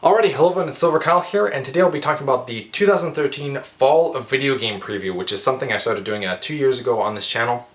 Alrighty, hello everyone, it's Silver Kyle here, and today I'll be talking about the 2013 Fall Video Game Preview, which is something I started doing 2 years ago on this channel.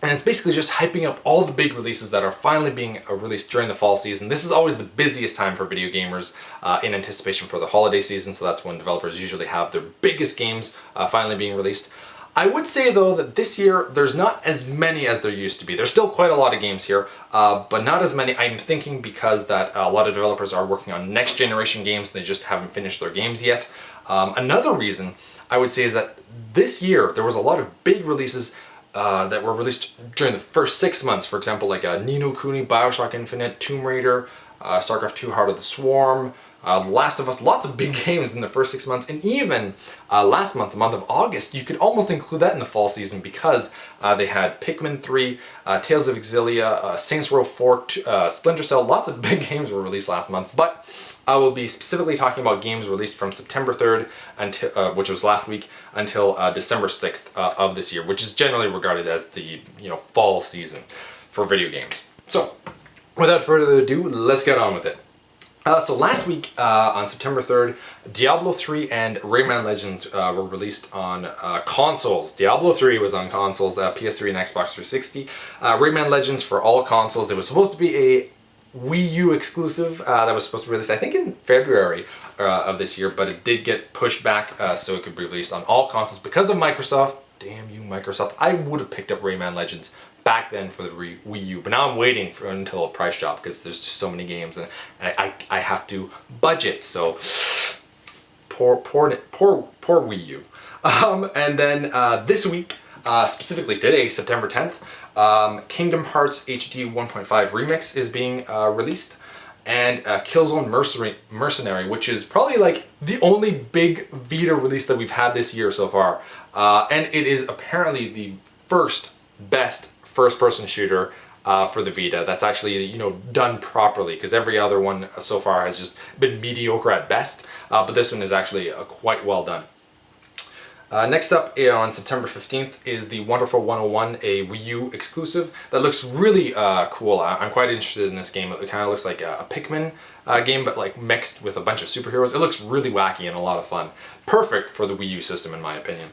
And it's basically just hyping up all the big releases that are finally being released during the fall season. This is always the busiest time for video gamers in anticipation for the holiday season, so that's when developers usually have their biggest games finally being released. I would say though that this year there's not as many as there used to be. There's still quite a lot of games here, but not as many. I'm thinking because that a lot of developers are working on next generation games and they just haven't finished their games yet. Another reason I would say is that this year there was a lot of big releases that were released during the first 6 months. For example, like Ni no Kuni, Bioshock Infinite, Tomb Raider, StarCraft 2 Heart of the Swarm, The Last of Us, lots of big games in the first 6 months, and even last month, the month of August, you could almost include that in the fall season because they had Pikmin 3, Tales of Exilia, Saints Row 4, Splinter Cell, lots of big games were released last month, but I will be specifically talking about games released from September 3rd, until, which was last week, until December 6th of this year, which is generally regarded as the fall season for video games. So, without further ado, let's get on with it. So last week, on September 3rd, Diablo 3 and Rayman Legends were released on consoles. Diablo 3 was on consoles, PS3 and Xbox 360. Rayman Legends for all consoles. It was supposed to be a Wii U exclusive that was supposed to be released, I think, in February of this year, but it did get pushed back so it could be released on all consoles because of Microsoft. Damn you, Microsoft. I would have picked up Rayman Legends back then for the Wii U, but now I'm waiting until a price drop because there's just so many games and I have to budget, so poor Wii U. And then this week, specifically today, September 10th, Kingdom Hearts HD 1.5 Remix is being released, and Killzone Mercenary, which is probably like the only big Vita release that we've had this year so far, and it is apparently the best first-person shooter for the Vita that's actually done properly, because every other one so far has just been mediocre at best, but this one is actually quite well done. Next up on September 15th is the Wonderful 101, a Wii U exclusive that looks really cool. I'm quite interested in this game. It kind of looks like a Pikmin game, but like mixed with a bunch of superheroes. It looks really wacky and a lot of fun. Perfect for the Wii U system in my opinion.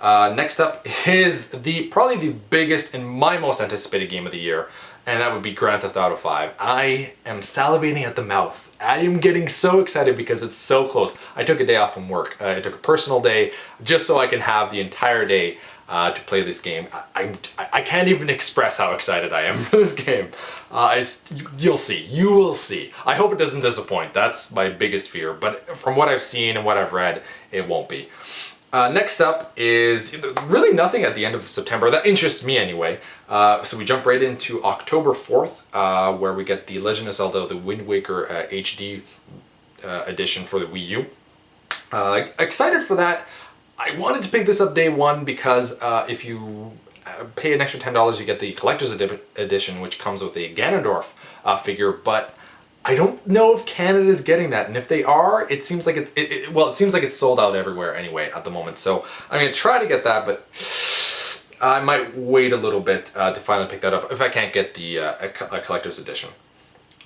Next up is probably the biggest and my most anticipated game of the year, and that would be Grand Theft Auto 5. I am salivating at the mouth. I am getting so excited because it's so close. I took a day off from work. I took a personal day just so I can have the entire day to play this game. I can't even express how excited I am for this game. You'll see. You will see. I hope it doesn't disappoint. That's my biggest fear, but from what I've seen and what I've read, it won't be. Next up is really nothing at the end of September. That interests me anyway. So we jump right into October 4th, where we get the Legend of Zelda, the Wind Waker HD edition for the Wii U. Excited for that. I wanted to pick this up day one because if you pay an extra $10, you get the Collector's Edition, which comes with a Ganondorf figure, but I don't know if Canada's getting that, and if they are, it seems like it seems like it's sold out everywhere anyway at the moment. So I'm gonna try to get that, but I might wait a little bit to finally pick that up if I can't get the a collector's edition.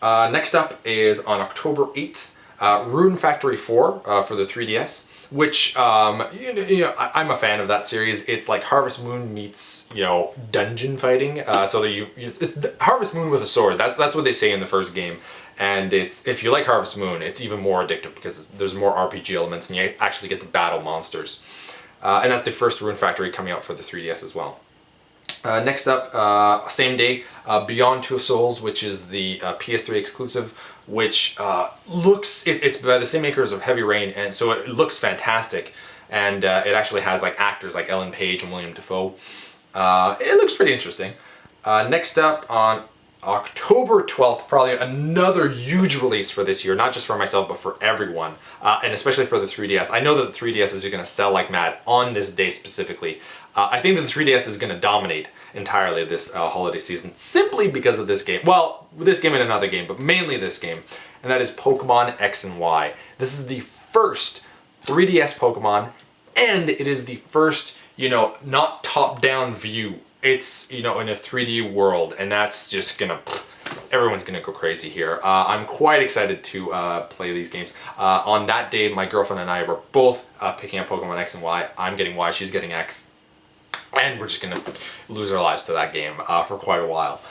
Next up is on October 8th, Rune Factory 4 for the 3DS, which I'm a fan of that series. It's like Harvest Moon meets dungeon fighting. It's Harvest Moon with a sword. That's what they say in the first game. And if you like Harvest Moon, it's even more addictive because there's more RPG elements and you actually get to battle monsters. And that's the first Rune Factory coming out for the 3DS as well. Next up, same day, Beyond Two Souls, which is the PS3 exclusive, which it's by the same makers of Heavy Rain, and so it looks fantastic. And it actually has like actors like Ellen Page and William Dafoe. It looks pretty interesting. Next up on October 12th, probably another huge release for this year, not just for myself, but for everyone, and especially for the 3DS. I know that the 3DS is going to sell like mad on this day specifically. I think that the 3DS is going to dominate entirely this holiday season simply because of this game. Well, this game and another game, but mainly this game, and that is Pokemon X and Y. This is the first 3DS Pokemon, and it is the first, not top-down view. It's, in a 3D world, and that's just gonna everyone's gonna go crazy here. I'm quite excited to play these games. On that day, my girlfriend and I were both picking up Pokemon X and Y. I'm getting Y, she's getting X. And we're just gonna lose our lives to that game for quite a while.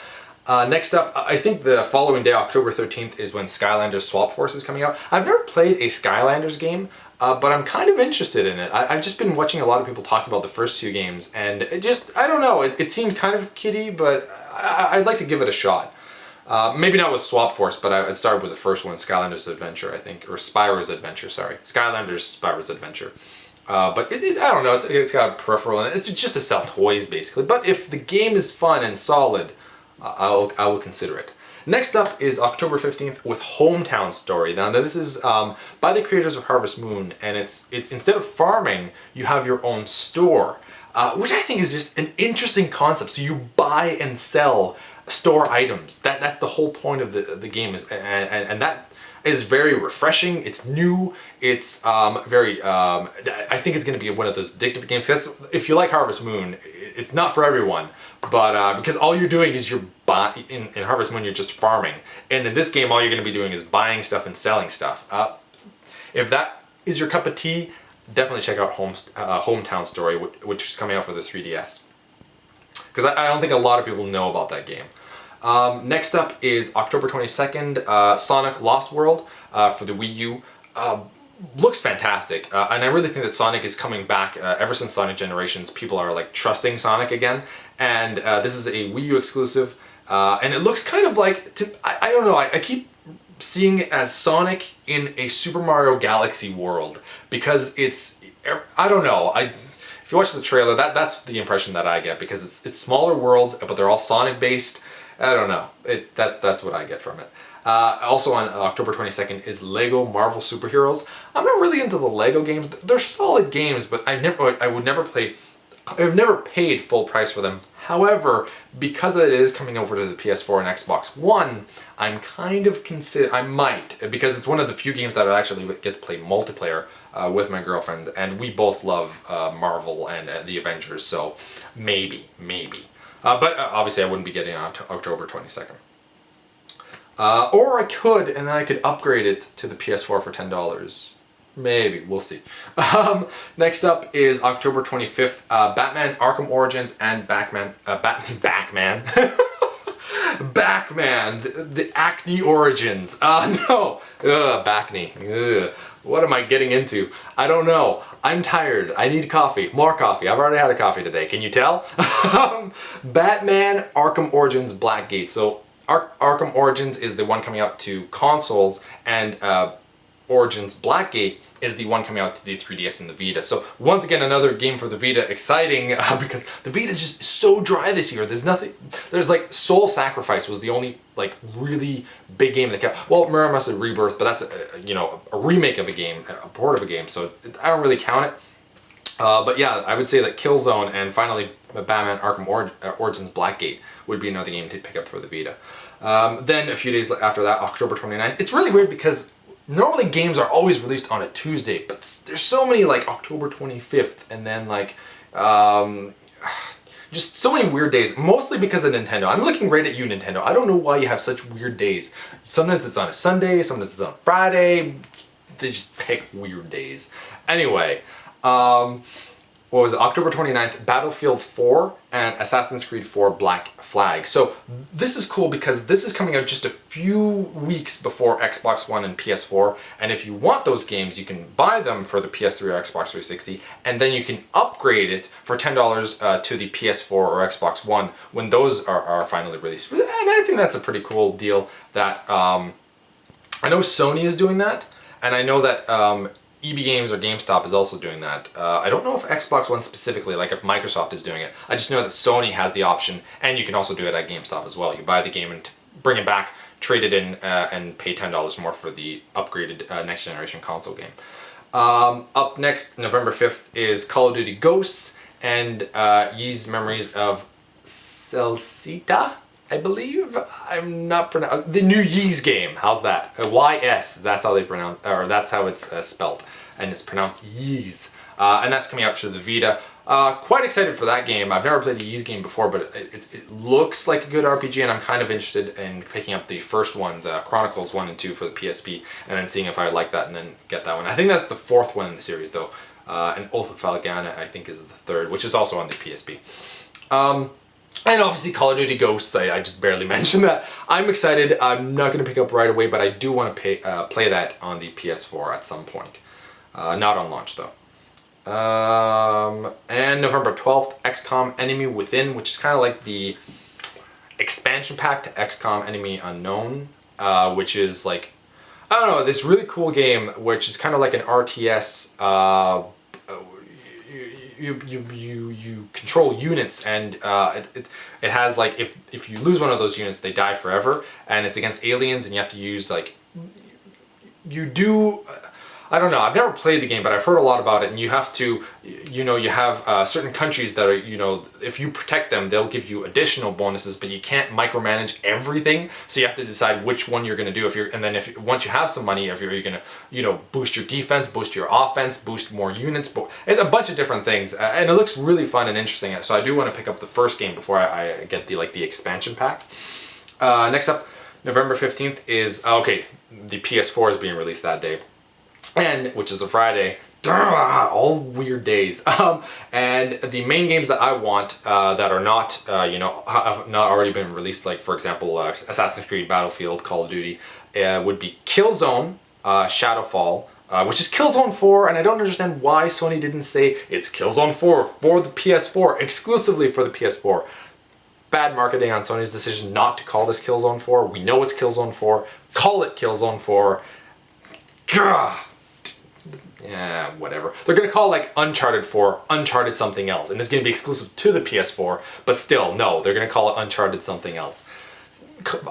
Next up, I think the following day, October 13th, is when Skylanders Swap Force is coming out. I've never played a Skylanders game, but I'm kind of interested in it. I've just been watching a lot of people talk about the first two games, and it just, I don't know, it seemed kind of kiddie, but I'd like to give it a shot. Maybe not with Swap Force, but I'd start with the first one, Skylanders Adventure, I think, or Spyro's Adventure, sorry. Skylanders Spyro's Adventure. But I don't know, it's got a peripheral, and it's just to sell toys, basically. But if the game is fun and solid, I will consider it. Next up is October 15th with Hometown Story. Now this is by the creators of Harvest Moon, and it's instead of farming, you have your own store, which I think is just an interesting concept. So you buy and sell store items. That's the whole point of the game, and that is very refreshing. It's new. It's very. I think it's going to be one of those addictive games. Because if you like Harvest Moon, it's not for everyone. But because all you're doing is in Harvest Moon, you're just farming, and in this game, all you're going to be doing is buying stuff and selling stuff. If that is your cup of tea, definitely check out Hometown Story, which is coming out for the 3DS. Because I don't think a lot of people know about that game. Next up is October 22nd, Sonic Lost World for the Wii U. Looks fantastic, and I really think that Sonic is coming back. Ever since Sonic Generations, people are like trusting Sonic again, and this is a Wii U exclusive, and it looks kind of like, I don't know, I keep seeing it as Sonic in a Super Mario Galaxy world, because it's, I don't know, if you watch the trailer, that's the impression that I get, because it's smaller worlds, but they're all Sonic based. I don't know, that's what I get from it. Also on October 22nd is Lego Marvel Superheroes. I'm not really into the Lego games. They're solid games, but I've never paid full price for them. However, because it is coming over to the PS4 and Xbox One, I'm kind of I might, because it's one of the few games that I actually get to play multiplayer with my girlfriend, and we both love Marvel and the Avengers, so maybe. But obviously I wouldn't be getting it on October 22nd. Or I could, and then I could upgrade it to the PS4 for $10. Maybe, we'll see. Next up is October 25th, Batman Arkham Origins and Batman, the Acne Origins. No, Bacne. What am I getting into? I don't know. I'm tired. I need coffee. More coffee. I've already had a coffee today. Can you tell? Batman Arkham Origins Blackgate. So Arkham Origins is the one coming out to consoles, and Origins Blackgate is the one coming out to the 3DS and the Vita. So once again, another game for the Vita. Exciting, because the Vita is just so dry this year. There's like Soul Sacrifice was the only like really big game that kept. Well, Muramasa Rebirth, but that's a remake of a game, a port of a game, so I don't really count it. But yeah, I would say that Killzone and finally Batman Arkham Origins Blackgate would be another game to pick up for the Vita. Then a few days after that, October 29th. It's really weird because normally games are always released on a Tuesday, but there's so many like October 25th and then like just so many weird days, mostly because of Nintendo. I'm looking right at you, Nintendo. I don't know why you have such weird days. Sometimes it's on a Sunday, sometimes it's on a Friday. They just pick weird days. Anyway, what was it? October 29th, Battlefield 4 and Assassin's Creed 4 Black Flag. So this is cool because this is coming out just a few weeks before Xbox One and PS4, and if you want those games, you can buy them for the PS3 or Xbox 360, and then you can upgrade it for $10 to the PS4 or Xbox One when those are finally released. And I think that's a pretty cool deal that, I know Sony is doing that, and I know that EB Games or GameStop is also doing that. I don't know if Xbox One specifically, like if Microsoft is doing it. I just know that Sony has the option, and you can also do it at GameStop as well. You buy the game and bring it back, trade it in, and pay $10 more for the upgraded next generation console game. Up next, November 5th, is Call of Duty Ghosts and Ys Memories of Celceta, I believe. I'm not pronouncing the new Ys game. How's that? YS. That's how they pronounce, or that's how it's spelled, and it's pronounced Ys. And that's coming out to the Vita. Quite excited for that game. I've never played a Ys game before, but it looks like a good RPG, and I'm kind of interested in picking up the first ones, Chronicles 1 and 2 for the PSP, and then seeing if I like that and then get that one. I think that's the fourth one in the series, though. And Oath of Felghana, I think, is the third, which is also on the PSP. And obviously Call of Duty Ghosts, I just barely mentioned that. I'm excited. I'm not going to pick up right away, but I do want to play that on the PS4 at some point. Not on launch, though. And November 12th, XCOM Enemy Within, which is kind of like the expansion pack to XCOM Enemy Unknown, which is like, I don't know, this really cool game, which is kind of like an RTS. You control units, and it has like, if you lose one of those units, they die forever, and it's against aliens, and you have to use like, I don't know, I've never played the game, but I've heard a lot about it, and you have to, you have certain countries that are, if you protect them, they'll give you additional bonuses, but you can't micromanage everything, so you have to decide which one you're going to do, once you have some money, if you're going to, boost your defense, boost your offense, boost more units, it's a bunch of different things, and it looks really fun and interesting, so I do want to pick up the first game before I get the expansion pack. Next up, November 15th is, the PS4 is being released that day. And which is a Friday, all weird days. And the main games that I want that are not, have not already been released, like for example, Assassin's Creed, Battlefield, Call of Duty, would be Killzone, Shadowfall, which is Killzone 4, and I don't understand why Sony didn't say it's Killzone 4 for the PS4, exclusively for the PS4. Bad marketing on Sony's decision not to call this Killzone 4. We know it's Killzone 4. Call it Killzone 4. Gah! Yeah, whatever. They're going to call like Uncharted 4 Uncharted something else, and it's going to be exclusive to the PS4, but still, no, they're going to call it Uncharted something else.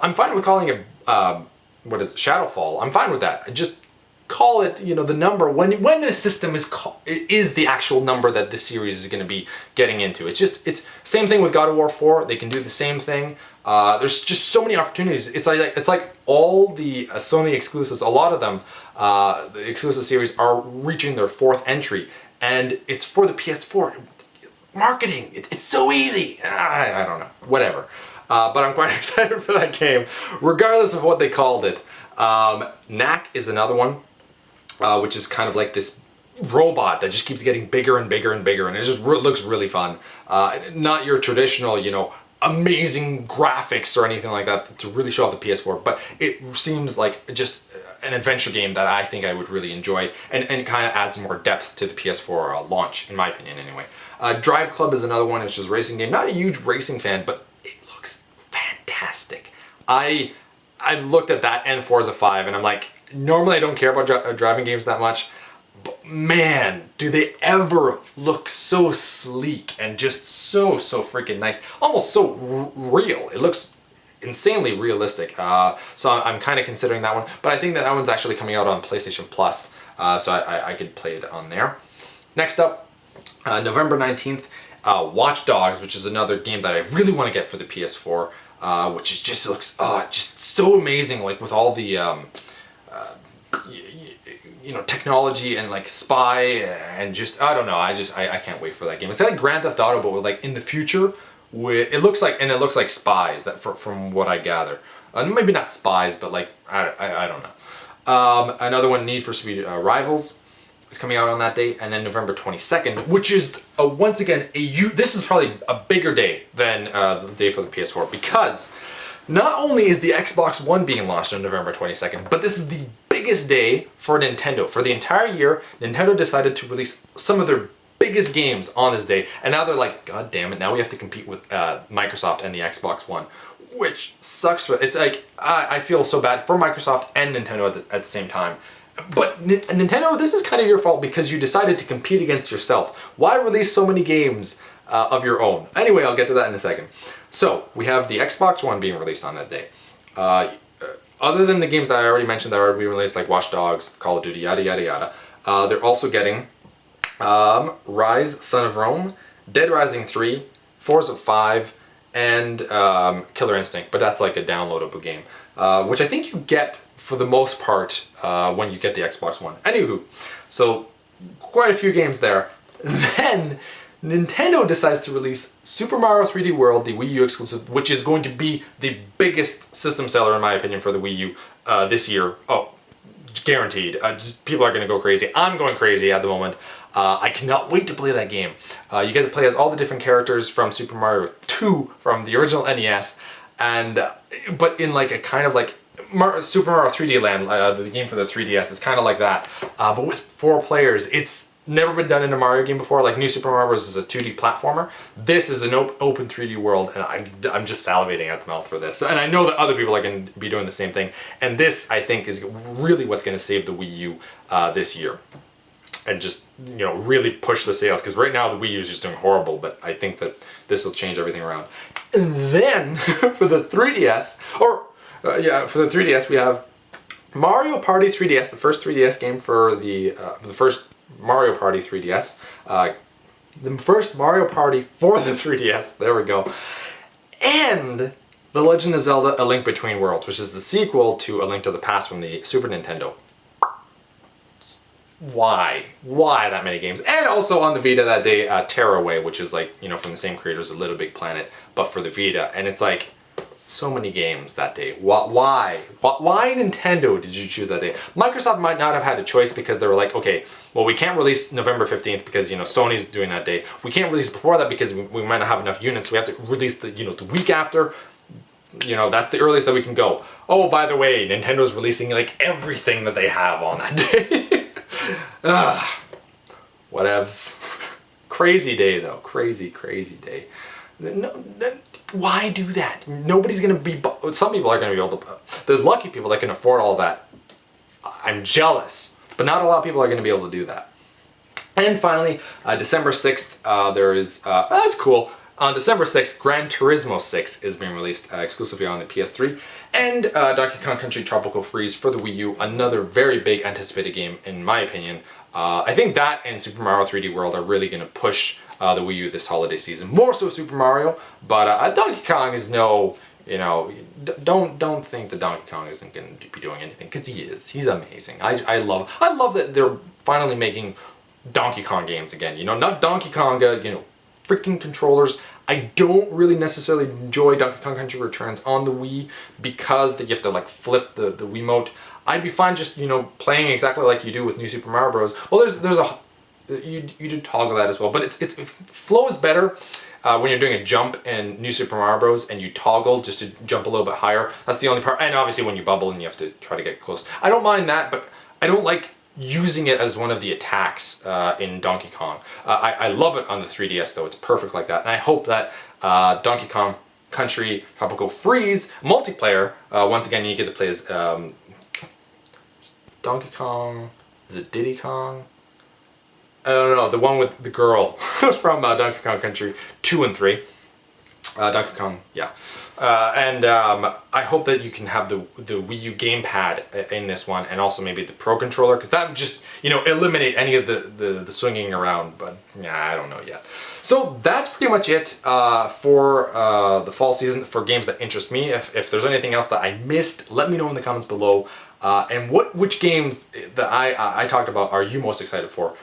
I'm fine with calling it, Shadowfall. I'm fine with that. Just call it, the number, when the system is the actual number that this series is going to be getting into. It's same thing with God of War 4, they can do the same thing. There's just so many opportunities. It's like all the Sony exclusives, a lot of them, the exclusive series are reaching their fourth entry, and it's for the PS4. Marketing, it's so easy. I don't know, whatever. But I'm quite excited for that game, regardless of what they called it. Knack is another one, which is kind of like this robot that just keeps getting bigger and bigger and bigger, and it just looks really fun. Not your traditional, amazing graphics or anything like that to really show off the PS4, but it seems like just an adventure game that I think I would really enjoy, and kind of adds more depth to the PS4 launch, in my opinion anyway. Drive Club is another one, it's just a racing game. Not a huge racing fan, but it looks fantastic. I've looked at that and Forza 5, and I'm like, normally I don't care about driving games that much, but man, do they ever look so sleek and just so freaking nice. Almost so real. It looks insanely realistic. So I'm kind of considering that one, but I think that one's actually coming out on PlayStation Plus, so I could play it on there. Next up, November 19th, Watch Dogs, which is another game that I really want to get for the PS4, which is just looks just so amazing, like with all the technology and like spy and just, I don't know, I can't wait for that game. It's like Grand Theft Auto, but with like in the future, it looks like spies, that from what I gather. Maybe not spies, but like I don't know. Another one, Need for Speed Rivals, is coming out on that date, and then November 22nd, which is once again this is probably a bigger day than the day for the PS4, because not only is the Xbox One being launched on November 22nd, but this is the biggest day for Nintendo. For the entire year, Nintendo decided to release some of their biggest games on this day, and now they're like, God damn it, now we have to compete with Microsoft and the Xbox One, which sucks. It's like, I feel so bad for Microsoft and Nintendo at the same time. But Nintendo, this is kind of your fault because you decided to compete against yourself. Why release so many games of your own? Anyway, I'll get to that in a second. So, we have the Xbox One being released on that day. Other than the games that I already mentioned that are being released, like Watch Dogs, Call of Duty, yada yada yada, they're also getting Rise, Son of Rome, Dead Rising 3, Forza 5, and Killer Instinct, but that's like a downloadable game, which I think you get for the most part when you get the Xbox One. Anywho, so quite a few games there. Then Nintendo decides to release Super Mario 3D World, the Wii U exclusive, which is going to be the biggest system seller, in my opinion, for the Wii U this year. Oh, guaranteed. People are going to go crazy. I'm going crazy at the moment. I cannot wait to play that game. You get to play as all the different characters from Super Mario 2 from the original NES, and but in like a kind of like Super Mario 3D Land, the game for the 3DS. It's kind of like that, but with 4 players. It's never been done in a Mario game before. Like New Super Mario Bros. Is a 2D platformer. This is an open 3D world, and I'm just salivating at the mouth for this. And I know that other people are going to be doing the same thing. And this, I think, is really what's going to save the Wii U this year. And just, you know, really push the sales. Because right now the Wii U is just doing horrible, but I think that this will change everything around. And then, for the 3DS, for the 3DS we have Mario Party 3DS, the first 3DS game for the first Mario Party 3DS. The first Mario Party for the 3DS, there we go. And The Legend of Zelda: A Link Between Worlds, which is the sequel to A Link to the Past from the Super Nintendo. Why? Why that many games? And also on the Vita that day, Tearaway, which is like, you know, from the same creators, A Little Big Planet, but for the Vita. And it's like, so many games that day. Why? Why Nintendo did you choose that day? Microsoft might not have had a choice because they were like, okay, well, we can't release November 15th because, you know, Sony's doing that day. We can't release before that because we might not have enough units. So we have to release the, you know, the week after. You know, that's the earliest that we can go. Oh, by the way, Nintendo's releasing like everything that they have on that day. Whatevs. Crazy day though. Crazy day. No, why do that? Nobody's gonna be. Some people are gonna be able to. The lucky people that can afford all that. I'm jealous, but not a lot of people are gonna be able to do that. And finally, December 6th, there is. That's cool. On December 6th, Gran Turismo 6 is being released exclusively on the PS3, and Donkey Kong Country Tropical Freeze for the Wii U, another very big anticipated game in my opinion. I think that and Super Mario 3D World are really going to push the Wii U this holiday season. More so Super Mario, but Donkey Kong is no, you know, don't think that Donkey Kong isn't going to be doing anything, because he is. He's amazing. I love that they're finally making Donkey Kong games again. You know, not Donkey Konga, you know, freaking controllers. I don't really necessarily enjoy Donkey Kong Country Returns on the Wii because you have to like flip the Wiimote. I'd be fine just, you know, playing exactly like you do with New Super Mario Bros. Well, there's a you do toggle that as well, but it flows better when you're doing a jump in New Super Mario Bros. And you toggle just to jump a little bit higher. That's the only part. And obviously when you bubble and you have to try to get close. I don't mind that, but I don't like using it as one of the attacks in Donkey Kong. I love it on the 3DS though. It's perfect like that. And I hope that Donkey Kong Country Tropical Freeze multiplayer, once again you get to play as Donkey Kong, is it Diddy Kong? I don't know, the one with the girl from Donkey Kong Country 2 and 3. Donkey Kong, yeah. And I hope that you can have the Wii U gamepad in this one, and also maybe the Pro Controller, because that would just, you know, eliminate any of the swinging around, but yeah, I don't know yet. So that's pretty much it for the fall season, for games that interest me. If there's anything else that I missed, let me know in the comments below. And which games that I talked about are you most excited for?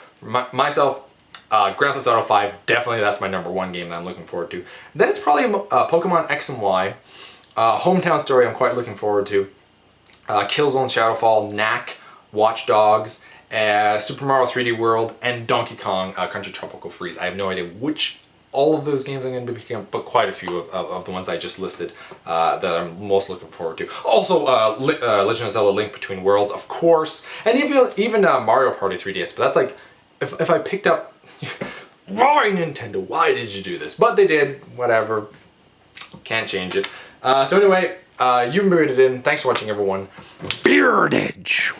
Myself, Grand Theft Auto 5, definitely that's my #1 game that I'm looking forward to. Then it's probably Pokemon X and Y. Hometown Story I'm quite looking forward to. Killzone Shadowfall, Knack, Watch Dogs, Super Mario 3D World, and Donkey Kong Country Tropical Freeze. I have no idea which all of those games I'm going to be picking up, but quite a few of the ones I just listed that I'm most looking forward to. Also, Legend of Zelda: Link Between Worlds, of course, and even Mario Party 3DS. But that's like, if I picked up, why Nintendo? Why did you do this? But they did. Whatever. Can't change it. So anyway, you've been Bearded In. Thanks for watching, everyone. Beardage.